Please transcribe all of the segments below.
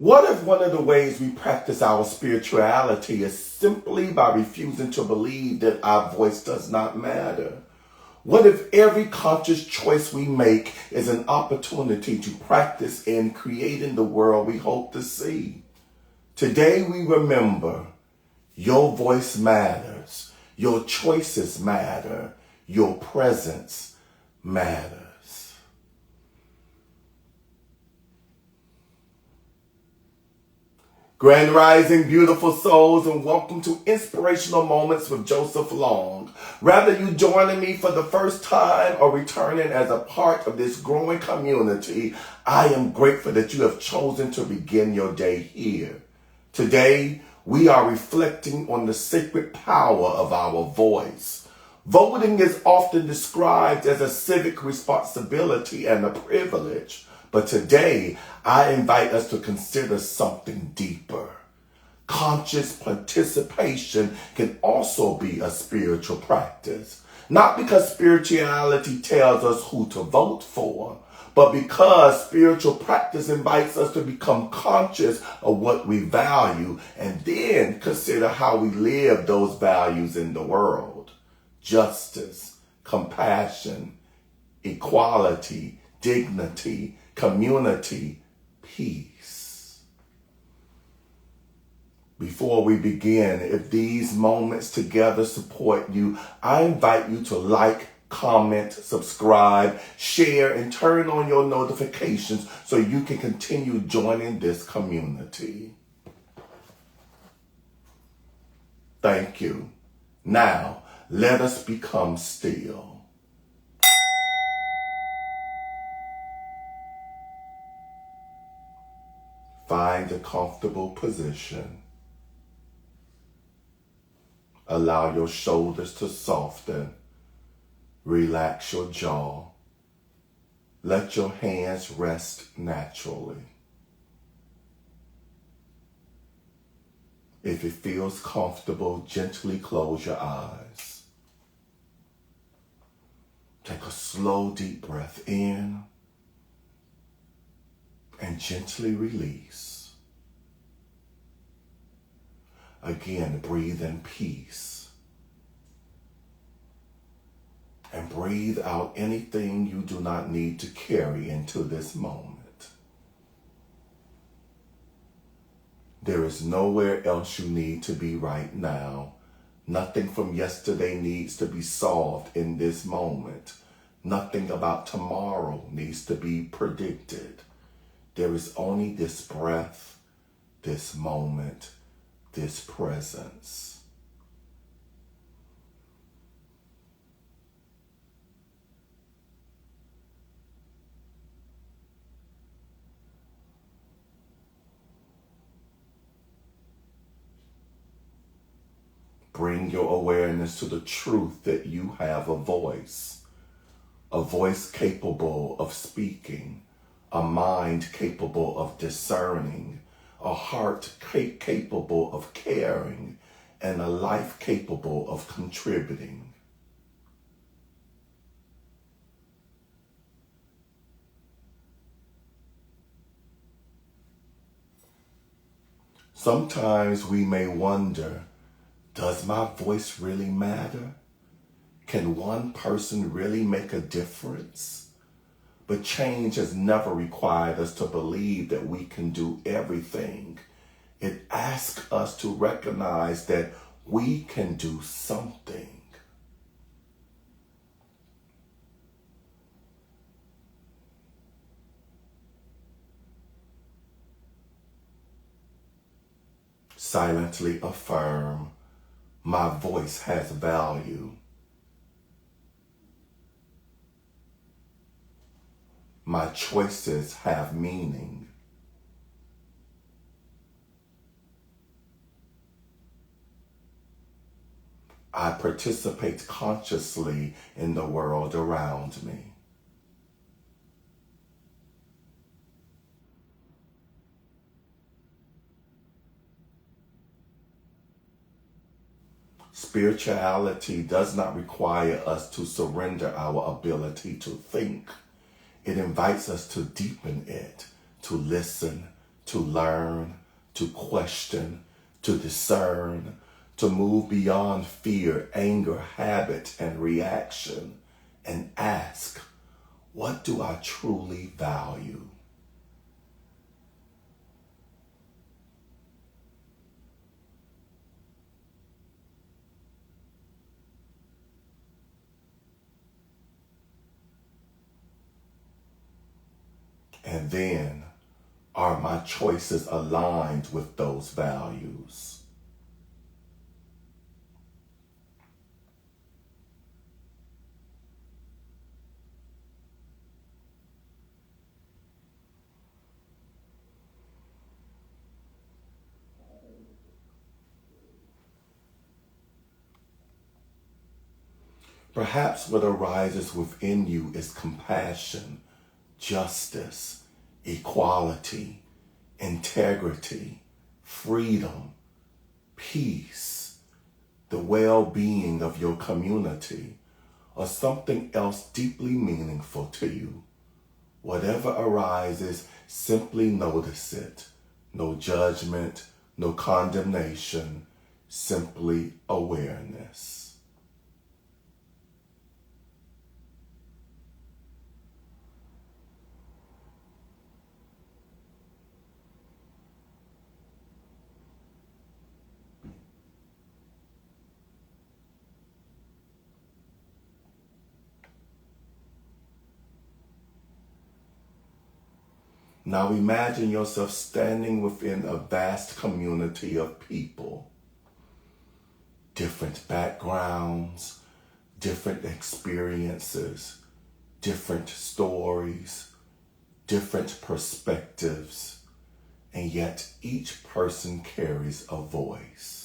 What if one of the ways we practice our spirituality is simply by refusing to believe that our voice does not matter? What if every conscious choice we make is an opportunity to practice in creating the world we hope to see? Today we remember your voice matters, your choices matter, your presence matters. Grand Rising, beautiful souls, and welcome to Inspirational Moments with Joseph Long. Whether you joining me for the first time or returning as a part of this growing community, I am grateful that you have chosen to begin your day here. Today, we are reflecting on the sacred power of our voice. Voting is often described as a civic responsibility and a privilege. But today, I invite us to consider something deeper. Conscious participation can also be a spiritual practice. Not because spirituality tells us who to vote for, but because spiritual practice invites us to become conscious of what we value and then consider how we live those values in the world. Justice, compassion, equality, dignity, community, peace. Before we begin, if these moments together support you, I invite you to like, comment, subscribe, share, and turn on your notifications so you can continue joining this community. Thank you. Now, let us become still. Find a comfortable position. Allow your shoulders to soften. Relax your jaw. Let your hands rest naturally. If it feels comfortable, gently close your eyes. Take a slow, deep breath in. And gently release. Again, breathe in peace. And breathe out anything you do not need to carry into this moment. There is nowhere else you need to be right now. Nothing from yesterday needs to be solved in this moment. Nothing about tomorrow needs to be predicted. There is only this breath, this moment, this presence. Bring your awareness to the truth that you have a voice capable of speaking, a mind capable of discerning, a heart capable of caring, and a life capable of contributing. Sometimes we may wonder, does my voice really matter? Can one person really make a difference? But change has never required us to believe that we can do everything. It asks us to recognize that we can do something. Silently affirm, my voice has value. My choices have meaning. I participate consciously in the world around me. Spirituality does not require us to surrender our ability to think. It invites us to deepen it, to listen, to learn, to question, to discern, to move beyond fear, anger, habit, and reaction, and ask, what do I truly value? And then, are my choices aligned with those values? Perhaps what arises within you is compassion, justice, equality, integrity, freedom, peace, the well-being of your community, or something else deeply meaningful to you. Whatever arises, simply notice it. No judgment, no condemnation, simply awareness. Now imagine yourself standing within a vast community of people, different backgrounds, different experiences, different stories, different perspectives, and yet each person carries a voice.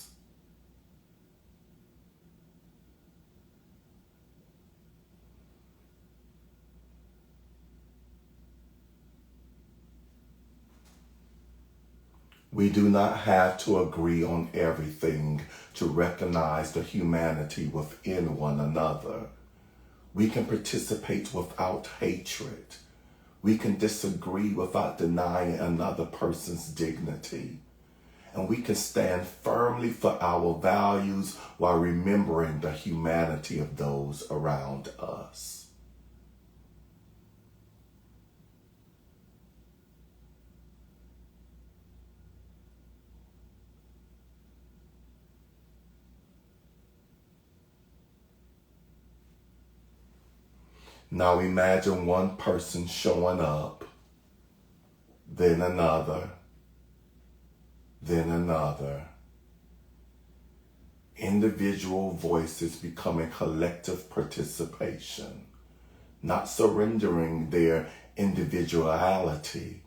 We do not have to agree on everything to recognize the humanity within one another. We can participate without hatred. We can disagree without denying another person's dignity. And we can stand firmly for our values while remembering the humanity of those around us. Now imagine one person showing up, then another, then another. Individual voices becoming collective participation, not surrendering their individuality,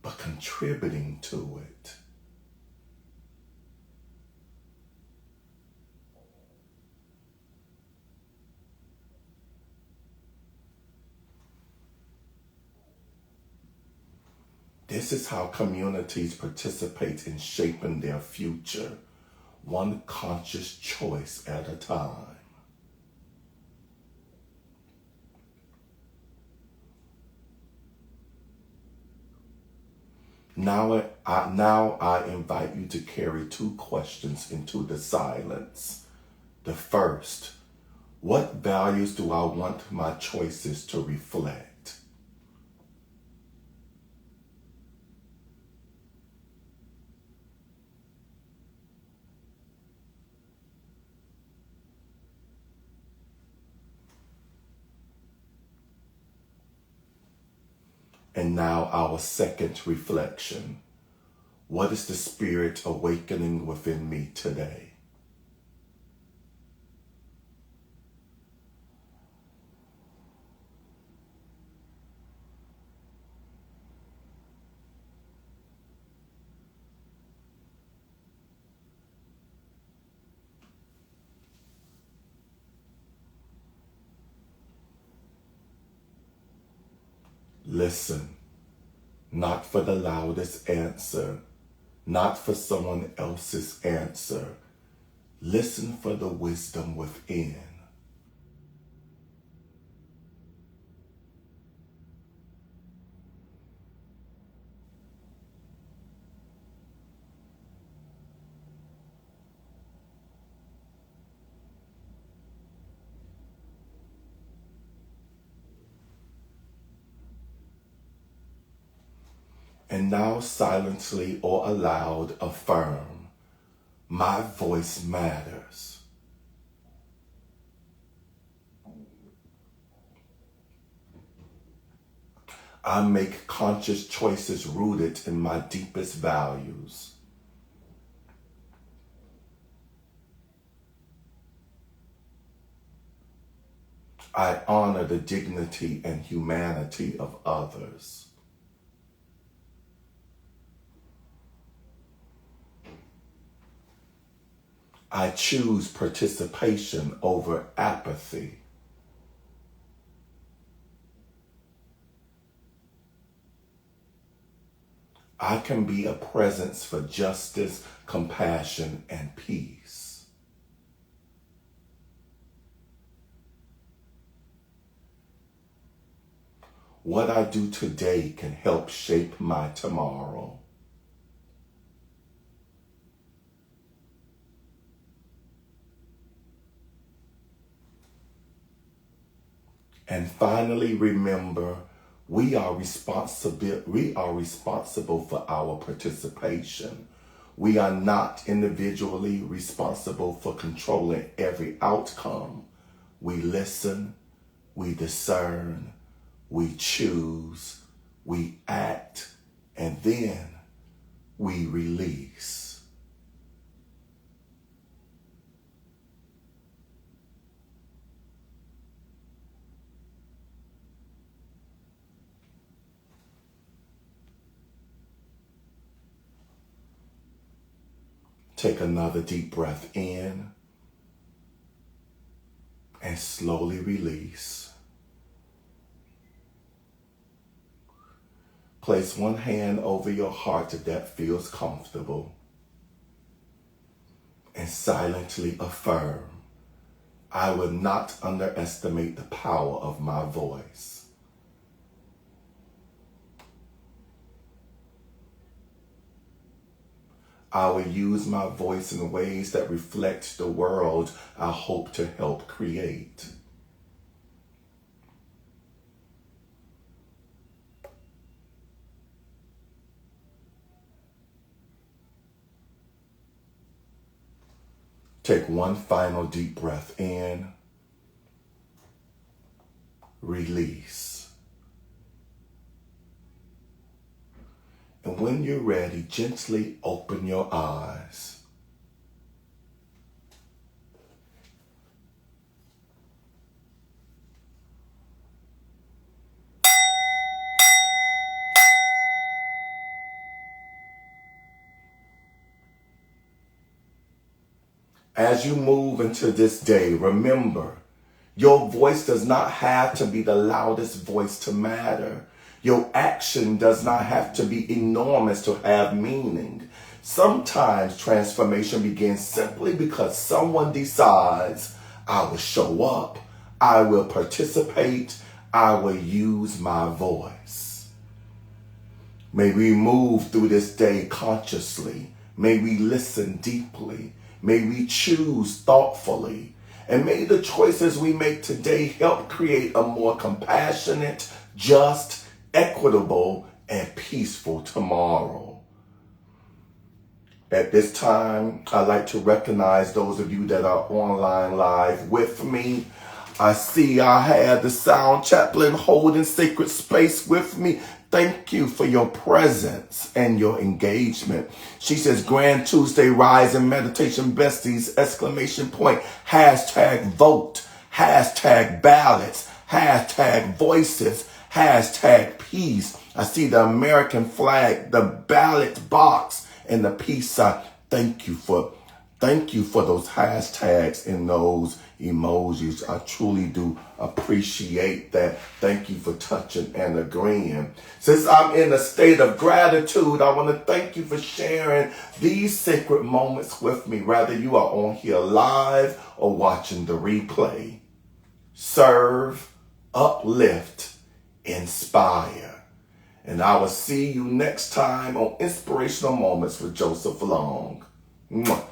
but contributing to it. This is how communities participate in shaping their future, one conscious choice at a time. Now I invite you to carry two questions into the silence. The first, what values do I want my choices to reflect? And now our second reflection. What is the Spirit awakening within me today? Listen, not for the loudest answer, not for someone else's answer. Listen for the wisdom within. And now silently or aloud affirm, my voice matters. I make conscious choices rooted in my deepest values. I honor the dignity and humanity of others. I choose participation over apathy. I can be a presence for justice, compassion, and peace. What I do today can help shape my tomorrow. And finally, remember, we are responsible for our participation. We are not individually responsible for controlling every outcome. We listen, we discern, we choose, we act, and then we release. Take another deep breath in and slowly release. Place one hand over your heart if that feels comfortable and silently affirm, I will not underestimate the power of my voice. I will use my voice in ways that reflect the world I hope to help create. Take one final deep breath in, release. And when you're ready, gently open your eyes. As you move into this day, remember, your voice does not have to be the loudest voice to matter. Your action does not have to be enormous to have meaning. Sometimes transformation begins simply because someone decides, I will show up, I will participate, I will use my voice. May we move through this day consciously. May we listen deeply. May we choose thoughtfully. And may the choices we make today help create a more compassionate, just, equitable, and peaceful tomorrow. At this time, I'd like to recognize those of you that are online live with me. I see I had the sound chaplain holding sacred space with me. Thank you for your presence and your engagement. She says, Grand Tuesday Rise and Meditation Besties, exclamation point, hashtag vote, hashtag ballots, hashtag voices, hashtag peace. I see the American flag, the ballot box, and the peace sign. Thank you for those hashtags and those emojis. I truly do appreciate that. Thank you for touching and agreeing. Since I'm in a state of gratitude, I want to thank you for sharing these sacred moments with me, whether you are on here live or watching the replay. Serve, uplift, inspire. And I will see you next time on Inspirational Moments with Joseph Long. Mwah.